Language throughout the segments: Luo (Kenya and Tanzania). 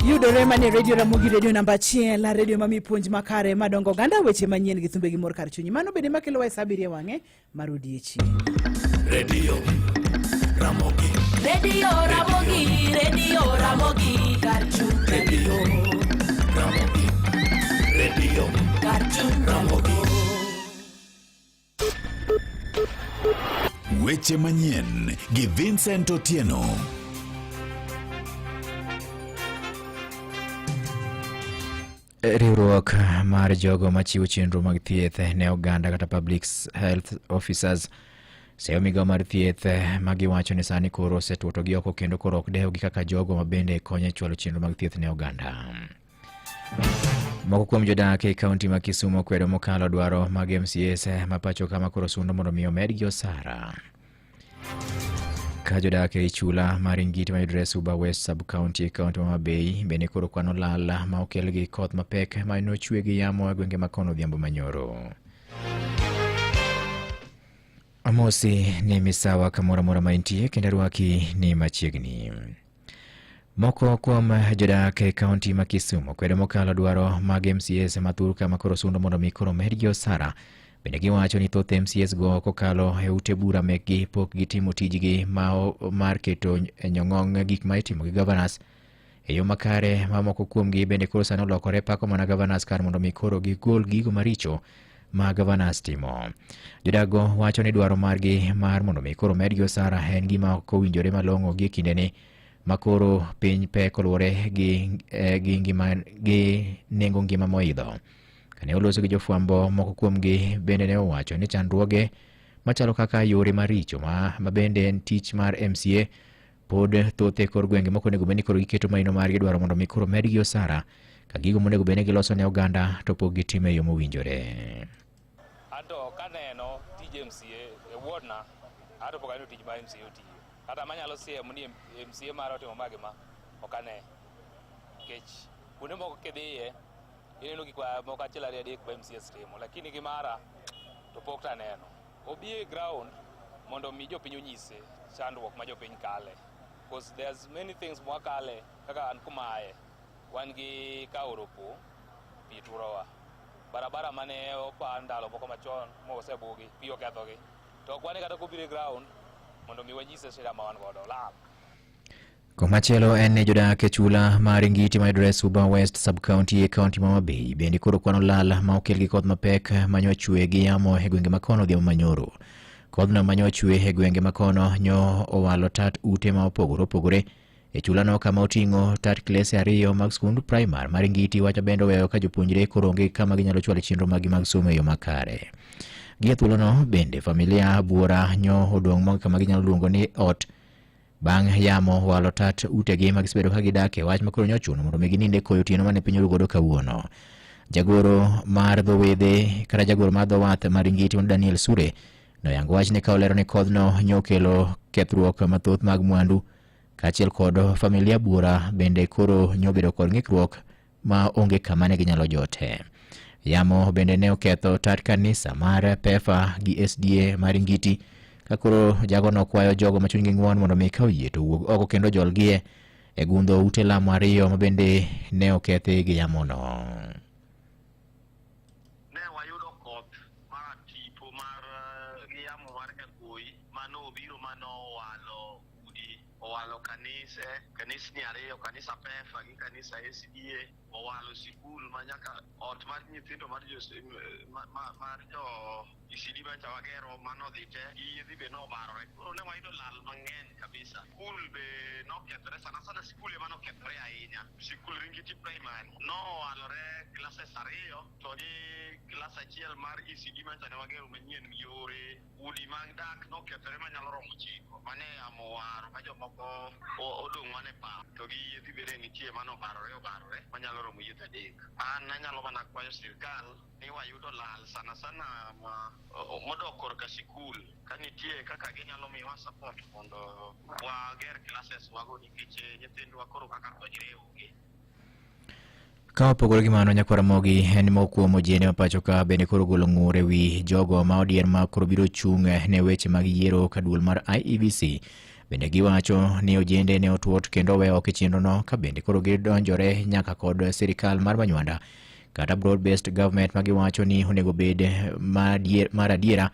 Yudore mane Radio Ramogi, radio namba 1, la radio mami puonj makare madongo ganda weche manyien gi thumbe gi mor kar chunyi. Mano bende makelo wa sabirie wange marudi echi. Radio Ramogi. Radio Ramogi, Radio Ramogi, kar chunyi. Radio Ramogi. Radio kar chunyi Ramogi. Weche manyien gi Vincent Otieno. Riwruok mar jogo machiwo chenro mag thieth ne oganda kata public health officers seyo migawo mar thieth magiwacho ni sani koro osetuoto gi oko kendo koro ok dewo gi kaka jogo mabende konyo chwalo chenro mag thieth ne oganda. Moko kuom jodak e kaunti ma Kisumu kwedo mokalo dwaro mag MCAs ma pacho kama koro sundo mondo miyo medgi osara. Ka jodak e chula mar Ngiti mayudore Suba West Sub-County kaunti ma Mabei bende koro kwano lala ma okel gi koth mapek ma nochwe gi yamo e gwenge makono odhiambo manyoro. Amosi ni misawa kamora mora maintie kendo rwaki ni machiegni. Moko kuom jodak e kaunti ma Kisumu kwedo mokalo dwaro mag MCAs mathur kama koro sundo mondo mi koro medgi osara. Bende giwacho ni thoth MCAs go kokalo e ute bura mekgi pok gitimo tijgi mar keto nyong'ong gik ma itimo gi governors e yo makare. Moko kuomgi bende koro sano lokore pako mana governors kar mondo mi koro gigol gigo maricho ma governors timo. Jodago wacho ni dwaro margi mar mondo mi koro medgi osara en gima ok owinjore malong'o gi kindeni makoro piny pek oluwore gi nengo ngima moidho. Kane oloso gi jofwambo, moko kuomgi bende ne owacho ni chandruoge machalo kaka yore maricho ma bende en tich mar MCA pod thoth e kor gwenge moko nego bende koro giketo maino margi dwaro mondo mi koro medgi osara ka gigo monego bende giloso ne oganda to pok gitime e yo mowinjore. Anto kaneno tij MCA e wuodna ato pok aneno tij mar MCA otiyo. Kata manyalo siemo ni MCA mara otimo magi ma ok ane. Kech kuonde moko kidhiye ineno gik moko achiel ariyo adek ba MCA timo, lakini gimara to pok taneno. Obi e ground mondo mi jopiny onyise chandruok ma jopiny kale. Because there's many things mwakale kaka an kumae. Wan gi kaoropo pi turowa. Barabara mane opa ndalo moko machon mo osebugi pi okethogi. To ok wane kata kobire ground mondo mi wanyise shida ma wan godo lab. Komachelo en jodak e chula mar Ngiti mayudore Suba West Sub-County e kaunti ma Mabei bende koro kwano lal ma okel gi koth mapek manyochwe gi yamo e gwenge makono odhiambo manyoro. Kodhno manyochwe e gwenge makono nyo owalo tat ute ma opogore e chulano kama oting'o tat klese 2 mag skund primar mar Ngiti. Wacho bende weyo ka jopuonjre koro onge kama ginyalo chwalo chenro mag somo e yo makare. Gi thuolono bende familia buora nyo odong' kama ginyalo luongo ni ot bang' yamo walo tat utegi magisebedo ka gidake wach makoro nyochuno mondo mi gininde koyo otieno mane piny orugodo kawuono. Jagoro mar dhowedhe kata jagoro mar dhowath mar Ngiti Daniel Sure noyango wach ni ka olero ni kodhno nyokelo kethruok mathoth mag mwandu kaachiel kod familia buora bende koro nyobedo kod ng'ikruok ma onge kama ne ginyalo jote. Yamo bende ne oketho tat kanisa mar PEFA gi SDA mar Ngiti kakoro jagono kwayo jogo machunygi ng'won mondo mi kaw yie to wuog oko kendo jolgie e gundho ute lamo 2 ma bende ne okethi gi yamono. Ne wayudo koth mar tipo mar yamo mar Kagoi mano obiro mano owalo kanisni 2, kanisa PEFA gi kanisa SDA, owalo sikul manyaka ot mar nyithindo mar jo ECD bancha wagero mano dhi te yidhi be nobarore. Koro ne wayudo lal mang'eny kabisa. Skul be nokethore sana skul ema nokethore ahinya. Sikul Ngiti primary nowalore klases 2 to gi klas 1 mar ECD bancha ne wagero manyien yore udi mag dak nokethore manyalo romo 9 mane amo waro ma jomoko odong' mane pa to gi yidhi be ne nitie mano barore manyalo romo yidhi 3. An anyalo mana kwayo sirkal ni wayudo lal sana modok korka sikul kanitie kaka ginyalo miwa support mondo wager classes wago nikech nyithindwa koro kaka konyre onge. Ka opogore gi mano nyakwara mogi en mokuomo jene mapacho ka bende koro golo ng'ur ewi jogo ma odier ma koro biro chung' ne weche mag yiero ka duol mar IEBC Bende giwacho ni ojende ne otuot kendo weyo chenrono ka bende koro gidonjore nyaka kod sirikal mar Manywanda kata broad based government magiwacho ni onego bed mar adiera.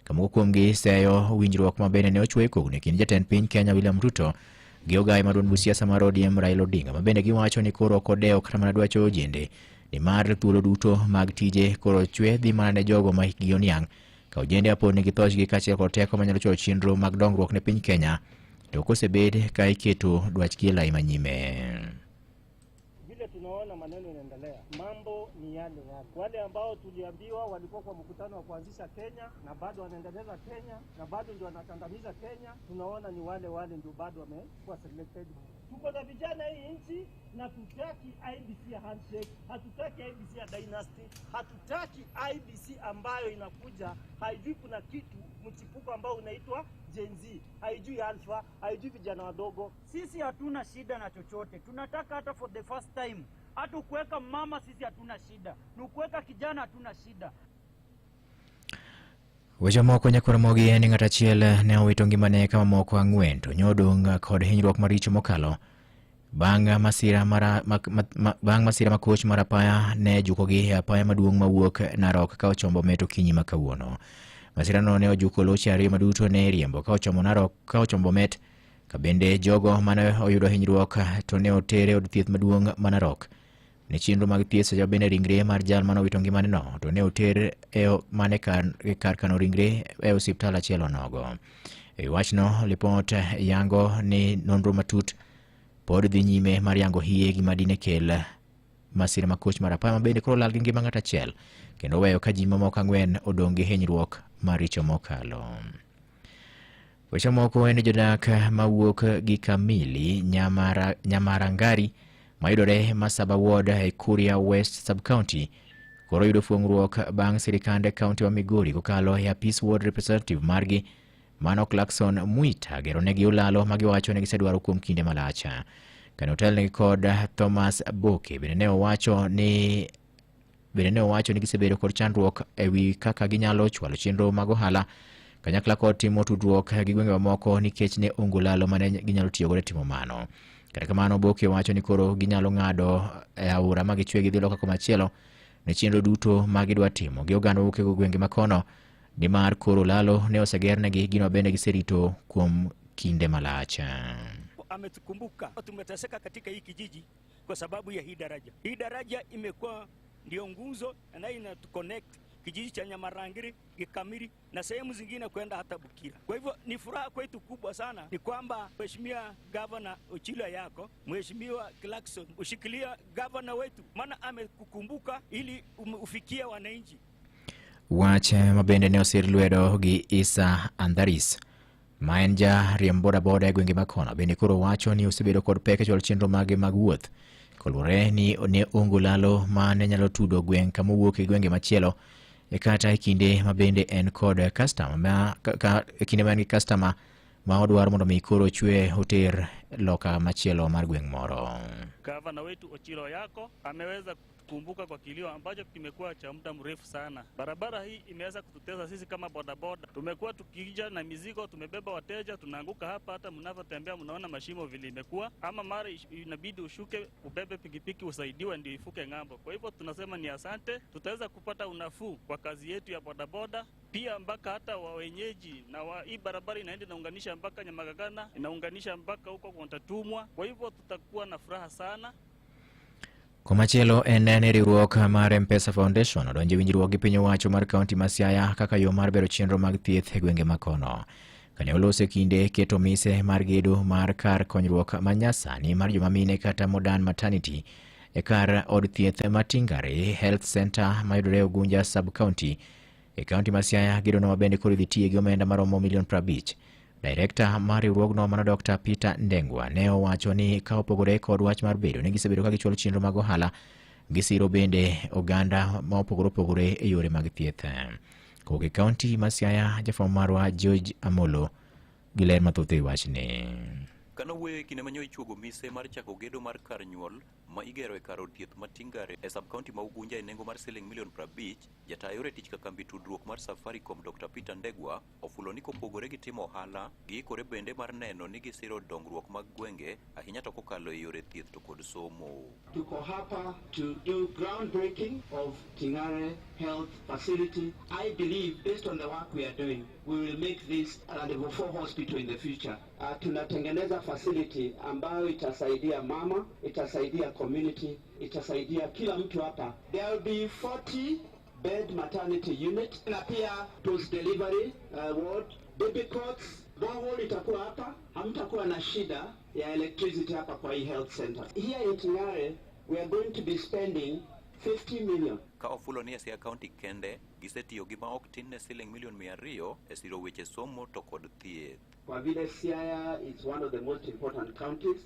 Kamoko kuomgi seyo winjruok ma bende ne ochwe kogni kind jatend piny Kenya William Ruto gi ogai maduong' siasa mar ODM Raila Odinga, ma bende giwacho ni koro kodeo kata mana dwacho ojende ni mar thuolo duto mag tije koro chwe dhi mana ne jogo ma hikgi oniang'. Ka ojende apod nigi thochgi kaachiel kod teko manyalo choro chenro mag dongruok ne piny Kenya, to kosebed ka iketo dwachgi e lai manyime. Vile tunaona maneno yanaendelea, mambo ni yale yale. Wale ambao tuliambiwa walikuwa kwa mkutano wa kuanzisha Kenya na bado wanaendeleza Kenya na bado ndio wanakandamiza Kenya, tunaona ni wale ndio bado wamekuwa selected. Tuko na vijana hii nchi na tutaki IBC ya handshake, hatutaki IBC ya dynasty, hatutaki IBC ambayo inakuja haijui kuna kitu mchipuko ambao unaitwa Gen Z, haijui alpha, haijui vijana wadogo. Sisi hatuna shida na chochote. Tunataka hata for the first time, hata kuweka mama sisi hatuna shida. Nukuweka kijana hatuna shida. Weche moko nyakoromogi ni ng'at achiel ne owito ngimane kama moko ang'wen to nyodong' kod hinyruok maricho mokalo bang' masira makoch mar apaya ne jukogi e apaya maduong' mawuok Narok ka ochombo Meto Kinyi ma kawuono. Masirano ne ojuko loche ariyo maduto ne riembo ka ochomo Narok ka ochombo Met, ka bende jogo mane oyudo hinyruok to ne otere od thieth maduong' ma Narok. Ne chenro mag thieth seche bende ringre mar jal mane owito ngimane no to ne oter mane kar kano ringre e osiptal achiel onogo. E wachno lipot yango ni nonro matut pod dhi nyime mar yango hie gima dine kel masira makoch mar apaya ma bende koro lal gi ngima ng'at achiel kendo weyo ka ji mamoko ang'wen odong' gi hinyruok maricho mokalo. Weche moko en jodak mawuok gi Kamili Nyamarangari mayudore Masaba Ward e Kuria West Sub-County koro yudo fuong'ruok bang' sirikande kaunti wa Migori kokalo e apis ward representative margi Mano Clarkson Mwita gero negi ulalo magiwacho ne gisedwaro kuom kinde malacha. Kane otelnegi kod Thomas Boke bende ne owacho ni gisebedo kod chandruok ewi kaka ginyalo chwalo chenro mag ohala kanyakla kod timo tudruok gi gwenge mamoko nikech ne onge ulalo mane ginyalo tiyo godo timo mano. Kata kamano Boke wacho ni koro ginyalo ng'ado e aora magichwe gidhi loka komachielo ne chenro duto magidwa timo gi oganda wuok e gwenge makono. Dimar koro lalo ne osegernegi gino bende giserito kuom kinde malacha. Ametukumbuka tumeteseka katika hii kijiji kwa sababu ya hii daraja. Hii daraja imekuwa ndio nguzo na inatuconnect kijiji cha Nyamarangiri, Gikamiri na sehemu zingine kwenda hata Bukira. Kwa hivyo ni furaha kwetu kubwa sana ni kwamba Mheshimiwa Governor Ochilo yako, Mheshimiwa Clarkson ushikilia governor wetu, maana amekukumbuka ili ufikie wananchi. Wach mabende ne osir lwedo gi Isa Andharis ma en ja riemb bodaboda e gwenge makono bende koro wacho ni osebedo kod pek e chwalo chenro mage mag wuoth koluwore ni ne onge lalo ma ne nyalo tudo gweng' kama owuok e gwenge machielo kata e kinde ma bende en kod customer ma odwaro mondo mi koro chwe hotel loka machielo mar gweng' moro. Gavana wetu Ochilo yako ameweza kukumbuka kwa kilio ambacho kimekuwa cha muda mrefu sana. Barabara hii imeweza kututesa sisi kama bodaboda. Tumekuwa tukija na mizigo, tumebeba wateja, tunaanguka hapa, hata mnavyotembea mnaona mashimo vile imekuwa. Ama mara inabidi ushuke ubebe pikipiki usaidiwe ndio ifuke ng'ambo. Kwa hivyo tunasema ni asante, tutaweza kupata unafuu kwa kazi yetu ya bodaboda. Pia mpaka hata wa wenyeji na hii barabara inaenda inaunganisha mpaka Nyamagagana, inaunganisha mpaka huko kwa Ntatumwa. Kwa hivyo tutakuwa na furaha sana. Komachielo en riwruok mar M-Pesa Foundation odonjo e winjruok gi piny owacho mar kaunti ma Siaya kaka yo mar bero chenro mag thieth e gwenge makono. Kane olose kinde keto mise mar gedo mar kar konyruok manyasani mar joma mine kata modern maternity e kar od thieth Matingare Health Center mayudore Ugunja Sub-County e kaunti ma Siaya. Gedono mabende koro idhi tiye gi omenda maromo $50 million. Director mar riwruogno mano Dr. Peter Ndengwa ne owacho ni ka opogore kod wach mar bedo ne gisebedo ka gichwalo chenro mag ohala gisiro bende oganda ma opogore e yore mag thieth. Koke kaunti ma Siaya jafwambo marwa George Amolo gi ler mathoth e wachni. Kanawe kinemanyo ichuogo mise mar chako gedo mar kar nyuol ma igero e kar od thieth ma Tingare e sub-county ma Ugunja e nengo mar $50 jatayore tich ka kambi tudruok mar Safaricom Dr. Peter Ndegwa ofulo ni kopogore gi timo ohala giikore bende mar neno ni gisiro dongruok mag gwenge ahinya to kokalo e yore thieth to kod somo. Tuko hapa to do groundbreaking of Tingare Health Facility. I believe based on the work we are doing, we will make this a level 4 hospital in the future. Tunatengeneza facility ambayo itasaidia mama, itasaidia community, itasaidia kila mtu hapa. There will be 40 bed maternity unit na pia post delivery ward, baby cots, borehole itakuwa hapa. Hamtakuwa na shida ya electricity hapa kwa hii health center. Here in Tingare, we are going to be spending 50 million. Ka ofulo ni Siaya County kende gisetiyo gi ma ok tin ne $200 e siro weche somo to kod thieth. Kwa vile Siaya is one of the most important counties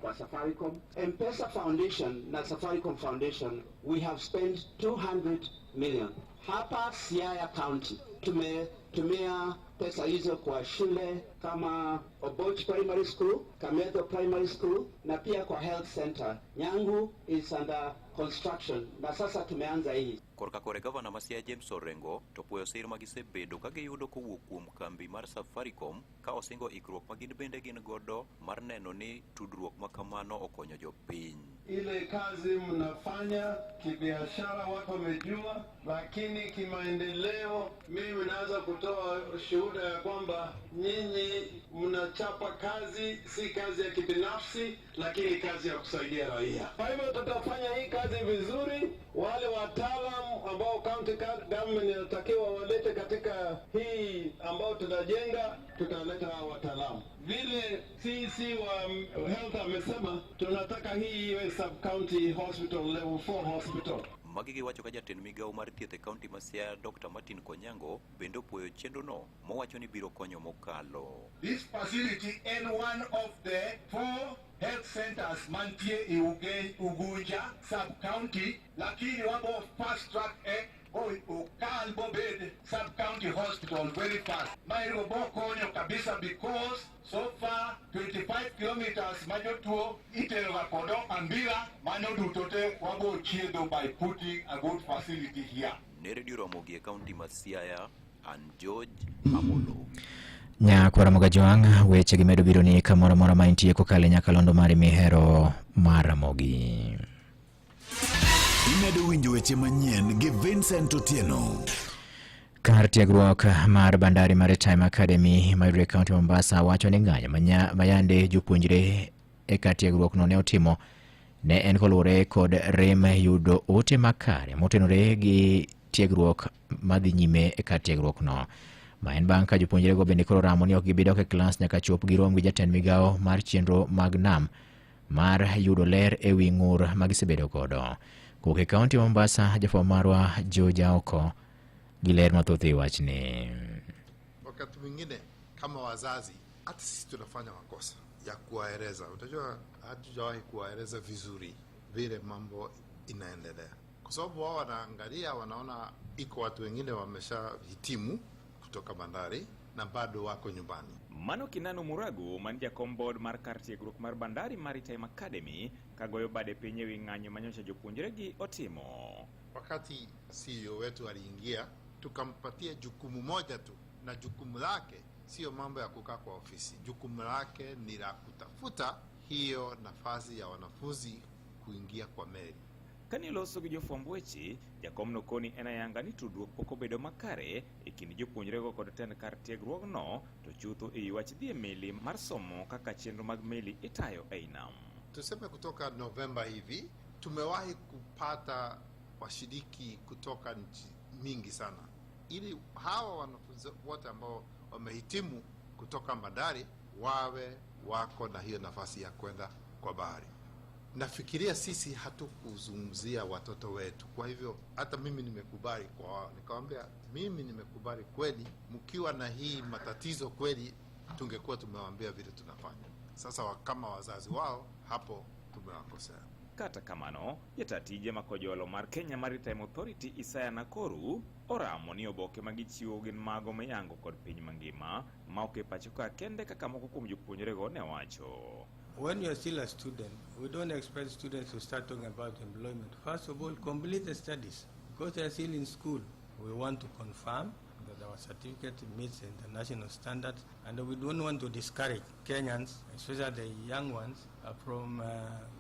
kwa Safaricom, M-Pesa Foundation na Safaricom Foundation, we have spent 200 million. Hapa Siaya County tumetumia pesa hizo kwa shule kama Oboch Primary School, Kametho Primary School na pia kwa health center. Nyangu is under construction na sasa tumeanza hii. Korka kore Gavana ma Siaya James Orengo to puoyo sir ma gisebedo ka giyudo kowuok kuom kambi mar Safaricom ka osingo ikruok ma gin bende gin godo mar neno ni tudruok ma kamano okonyo jopiny. Ile kazi mnafanya kibiashara watu wamejua, lakini kimaendeleo mimi naweza kutoa shuhuda ya kwamba nyinyi mnachapa kazi, si kazi ya kibinafsi, lakini kazi ya kusaidia raia. Kwa hivyo tutafanya hii kazi vizuri. Wale wataalamu ambao county government inatakiwa walete katika hii ambao tunajenga, tutaleta wataalamu. Vile CC wa health amesema tunataka hii iwe sub-county hospital, level 4 hospital. Magigi wacho ka jatend migao mar thieth e kaunti ma Siaya Dr. Martin Konyango bende opuoyo chenro no mowacho ni biro konyo mokalo. This facility in one of the 4 health centers mantie e Ugunja sub-county, lakini wabo fast track ukal bobed sub-county hospital very fast. Mairo bokonyo kabisa because so far 25 kilometers majotuo itero kodo ambira mano dutote wabo chiedo by putting a good facility here. Ne Radio Ramogi e kaunti ma Siaya, an George Amolo. Nyakwaramoga Joang, weche gimedo biro ni kamoro mora maintie kokale nyakalondo mari mihero mar Ramogi. Imedo winjo weche manyien gi Vincent Otieno. Kar tiegruok mar Bandari Maritime Academy mayudore kaunti Mombasa wacho ni ng'anyo mayande jopuonjre e kar tiegruok no ne otimo ne en kolure kod rem yudo ote makare motenore gi tiegruok madhi nyime e kar tiegruok no. Ma en bang' ka jopuonjre go bende koro ramo ni ok gibidok e klas nyaka chop girom gi jatend migao mar chenro mag nam mar yudo ler e wi ng'ur magisebedo godo. Kuke kaunti Mombasa, jafwa marwa Joja Oko giler mathoth e wachni. Wakati mwingine kama wazazi hata sisi tunafanya makosa ya kuwaeleza. Utajua hatujawahi kuwaeleza vizuri vile mambo inaendelea. Kwa sababu wao wanaangalia, wanaona iko watu wengine wameshahitimu kutoka bandari na bado wako nyumbani. Mano Kinanu Muragu manja kombod mar kar tiegruok mar Bandari Maritime Academy kagoyo bade piny ewi ng'anyo manyocha jopuonjre gi otimo. Wakati CEO wetu aliingia, tukampatia jukumu moja tu, na jukumu lake sio mambo ya kukaa kwa ofisi. Jukumu lake ni la kutafuta hiyo nafasi ya wanafunzi kuingia kwa meli. Kani loso gi jofwamb weche, jakom nokoni en ayanga ni tudruok pok obedo makare e kind jopuonjrego kod tend kar tiegruogno to chutho e wach dhi e meli mar somo kaka chenro mag meli itayo ei nam. Tuseme kutoka Novemba hivi tumewahi kupata washiriki kutoka nchi mingi sana, ili hawa wanafunzi wote ambao wamehitimu kutoka bandari wawe wako na hiyo nafasi ya kwenda kwa bahari. Nafikiria sisi hatukuzungumzia watoto wetu. Kwa hivyo hata mimi nimekubali kwa nikamwambia mimi nimekubali kweli, mkiwa na hii matatizo kweli tungekuwa tumewaambia vile tunafanya. Sasa kama wazazi wao hapo tumewakosea. Kata kamano, jatatije makojolo mar Kenya Maritime Authority Isaya Nakoru oramo ni oboke magichiwo gin mago mayango kod piny mangima ma ok pacho ka kende kaka moko kuom jopuonjre go ne wacho. When you are still a student, we don't expect students to start talking about employment. First of all, complete the studies. Because they are still in school, we want to confirm that our certificate meets international standards, and we don't want to discourage Kenyans, especially the young ones, from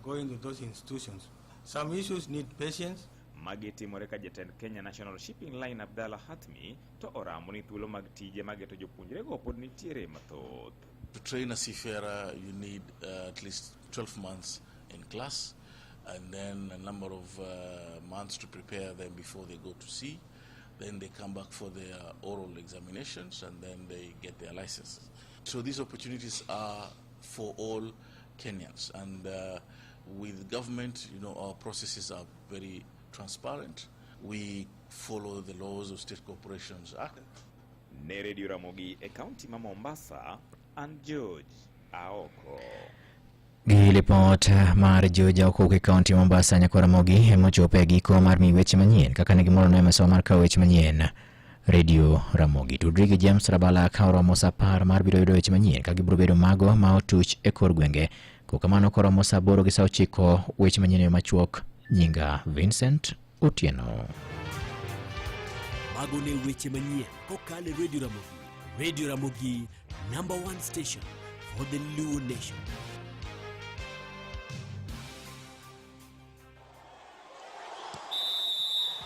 going to those institutions. Some issues need patience. Mageti moreka jatend Kenya National Shipping Line Abdallah Hatmi to oramo ni thuolo mag tije mageto jopuonjre go pod nitiere mathoth. To train a seafarer, you need at least 12 months in class, and then a number of months to prepare them before they go to sea. Then they come back for their oral examinations, and then they get their licenses. So these opportunities are for all Kenyans, and with government, our processes are very transparent. We follow the laws of State Corporations Act. Ne Radio Ramogi e county ma Mombasa, and George Aoko. Gilipot mar George Aoko ke county Mombasa nyakora Ramogi emochope giko mar miweche manyien kaka ne gimoro no emeso mar kaweche manyien. Radio Ramogi tudrigi James Rabala kaoro mosapar mar biro yudo weche manyien ka gibro bedo mago ma otuch e kor gwenge. Kokamano koro mosaboro gi sao chiko weche manyien machuok nyinga Vincent Otieno. Mago ne weche manyien kokale Radio Ramogi. Radio Ramogi, #1 station for the Luo Nation.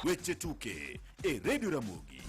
Weche tuke e Radio Ramogi.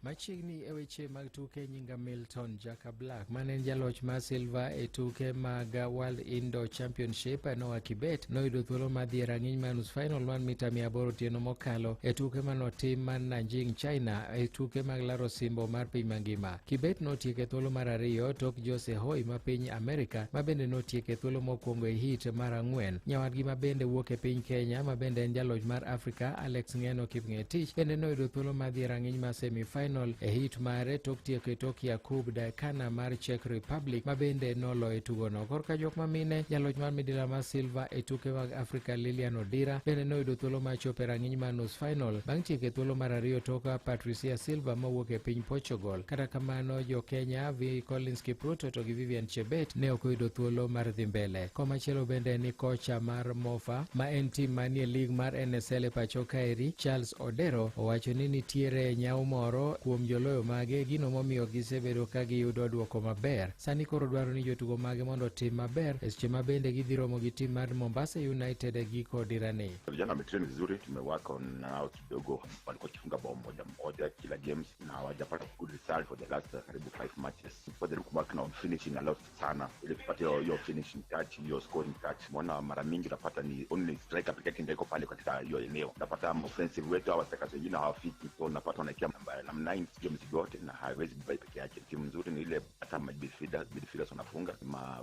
Machiegni e weche mag tuke nyinga Milton Jaka Black manen jaloch ma silver e tuke mag World Indoor Championship Noah Kibet noyudo thuolo madhi rang'iny manus final 1 mita 800 tieno mokalo e tuke manotim man Nanjing China e tuke mag laro simbo mar piny mangima. Kibet notieke thuolo mar 2 tok Jose Hoy ma piny Amerika ma bende notieke thuolo mokwongo e hit mar 4. Nyawadgi ma bende wuok e piny Kenya ma bende en jaloch mar Afrika Alex Ngeno Kipngetich bende noyudo thuolo madhi rang'iny ma semi-final e hit mare tok tieko e tok Yakub Daikana mar Czech Republic ma bende nolo e tugono. Korka jok mamine jaloch mar midila mar silver e tuke mag Afrika Lilian Odira bende noyudo thuolo mar chopo e rang'iny mar nus final bang' tieko e thuolo mar 2 tok Patricia Silva mawuok e piny Portugal. Kata kamano jo Kenya V Collins Kipruto to gi Vivian Chebet ne ok oyudo thuolo mar dhi mbele. Komachielo bende ni kocha mar Mofa ma en tim manie lig mar NSL e pacho kaeri Charles Odero owacho ni nitiere nyau moro kuom joloyo mage gino momiyo gisebedo ka giyudo duoko maber. Sani koro dwaro ni jotugo mage mondo tim maber e seche ma bende gidhi romo gi tim mar Mombasa United e giko dirani. Vijana wametrain vizuri, tumewaka nao kidogo, walikuwa kifunga bao moja kila games na hawajapata good result for the last karibu 5 matches. For the look na finishing a lot sana ili tupate hiyo finishing touch, hiyo scoring touch. Mbona mara mingi unapata ni only striker pekee yake ndio iko pale katika hiyo eneo. Unapata offensive wetu au attackers wengine hawafiki, so unapata wanakia namba 9 sio mzigo wote na haiwezi kubai peke yake. Timu nzuri ni ile hata midfielders wanafunga,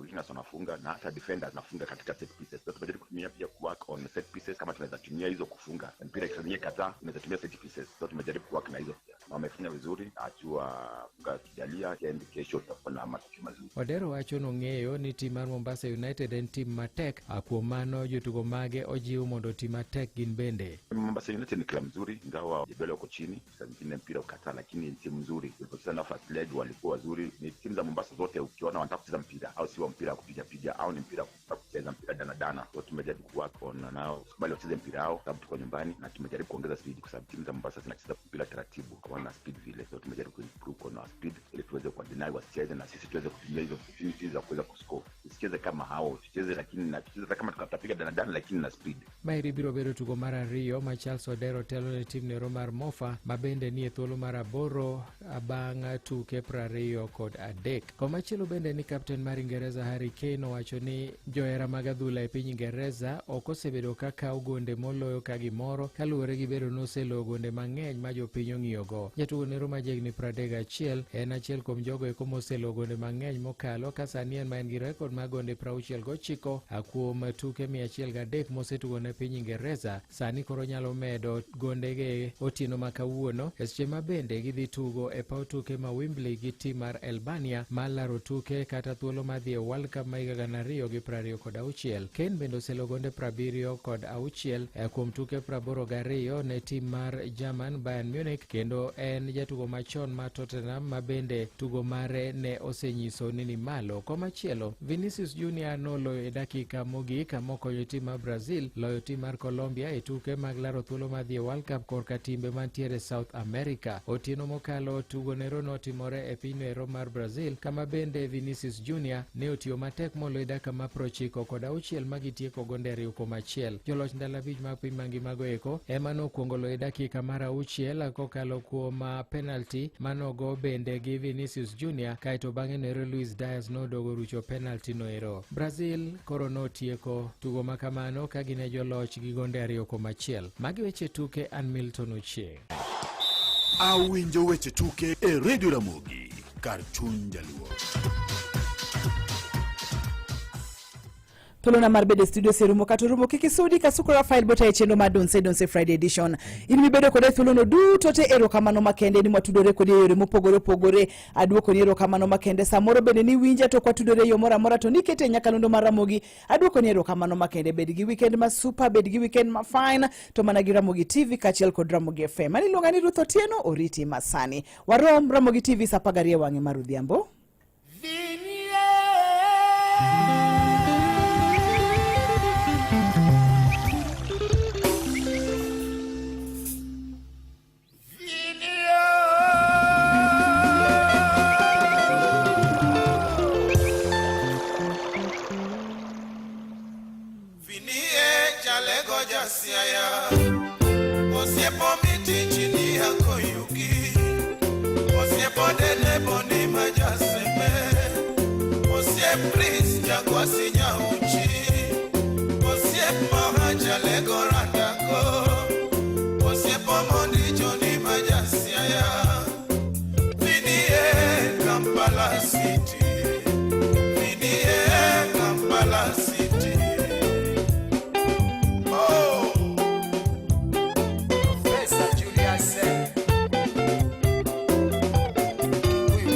wingers wanafunga na hata defenders wanafunga katika set pieces. So tunajaribu kutumia pia work on set pieces, kama tunaweza tumia hizo kufunga mpira ikifanyia kadhaa tunaweza tumia set pieces. So tumejaribu work na hizo na wamefanya vizuri, achua kijalia end kesho tutakuwa na matokeo mazuri. Odero wacho nong'eyo ni tim mar Mombasa United en tim matek, kuom mano jotugo mage ojiwo mondo tim matek gin bende. Mombasa United ni klabu nzuri, ingawa jedwali uko chini, sasa mpira ukata, lakini ni timu nzuri. Tulipocheza na first leg walikuwa wazuri. Ni timu za Mombasa zote ukiona wanataka kucheza mpira au sio mpira kupiga au ni mpira kucheza mpira dana. So tumejaribu kuwork on nao bali wacheze mpira wao sababu tuko nyumbani, na tumejaribu kuongeza speed kwa sababu timu za Mombasa zinacheza mpira taratibu kwa na speed vile. So tumejaribu kuimprove on speed ili tuweze kwa deny wasicheze na sisi tuweze kutumia hizo opportunities za kuweza kuscore. Tusicheze kama hao, tucheze lakini na tucheze kama tukatapiga dana lakini na speed. Mairi biro bedo tugo mar 2 ma Charles Odero telo ne tim nero mar Mofa ma bende nie thuolo mar 8 bang' tuke 20 kod 3. Komachielo bende ni kapten mar Ingereza Harry Kane owacho ni johera mag adhula e piny Ingereza ok osebedo ka kawo gonde moloyo ka gimoro kaluwore gi bedo noselo gonde mang'eny ma jopiny ong'iyogo. Jatugo nero ma jegni 31 en achiel kuom jogo eko moselo gonde mang'eny mokalo ka sani en ma en gi rekod mar gonde 69 kuom tuke 103 mosetugo ne piny Ingereza. Sani koro nyalo medo gondege otieno ma kawuono e seche ma bende gidhi tugo e e paw tuke ma Wembley gi tim mar Albania mar laro tuke kata thuolo madhi e World Cup ma higa 2026. Kane bende oselo gonde 76 kuom tuke 82 ne tim mar German Bayern Munich, kendo en jatugo machon ma Tottenham ma bende tugo mare ne osenyiso ni malo. Komachielo, Vinicius Junior noloyo e dakika mogik mokonyo tim mar Brazil loyo tim mar Colombia e tuke mag laro thuolo madhi e World Cup korka timbe mantiere South America. Otieno mokalo tugo nero notimore e piny ero mar Brazil, kama bende Vinicius Junior ne otiyo matek moloyo dakika ma 96 magitieko gonde 2-1. Joloch ndalo 5 mag piny mangima go eko ema nokuongo loyo dakika mar 6 kokalo kuom penalty manogo bende gi Vinicius Junior, kaeto bang'e nero Luis Diaz nodogo rucho penalty no ero. Brazil koro notieko tugo makamano ka gine joloch gi gonde 2-1. Magi weche tuke, an Milton Ochieng'. Awinjo weche tuke e Radio Ramogi, kar chuny jaluo. Tolona mar bede studio serumo katurumo kikisudi kasukura file bota e chendo madonse Friday edition. In mi bedo kode thulono duto te erokamano makende ni mwatudore kode yore mopogore aduoko ni erokamano makende samoro bende ni winja to kwa tudore yo mora to nikete nyakalondo mar Ramogi aduoko ni erokamano makende. Bed gi weekend ma super, bed gi weekend ma fine to mana gi Ramogi TV kachiel kod Ramogi FM. Mani luonga ni Ruth Otieno, oriti masani. Warom Ramogi TV sapagarie wange marudhiambo. Osiepo miti chini yako yuki, osiepo dele boni majaseme, osiepris jakwasi nyauchi, osiepo hajalego randako, osiepo mondi joni majasiaya, vinie Kampala City, vinie Kampala City.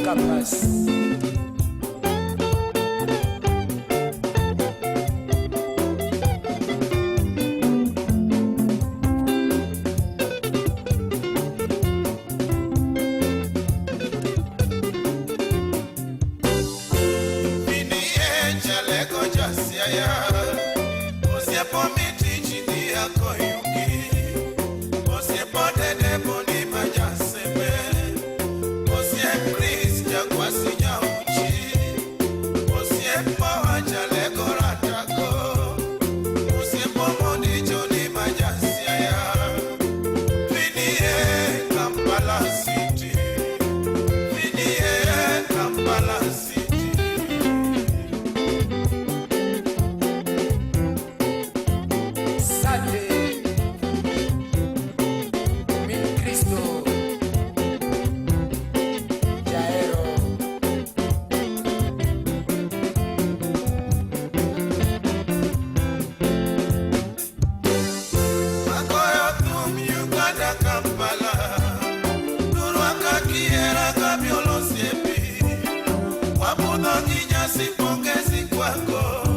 Kampala City.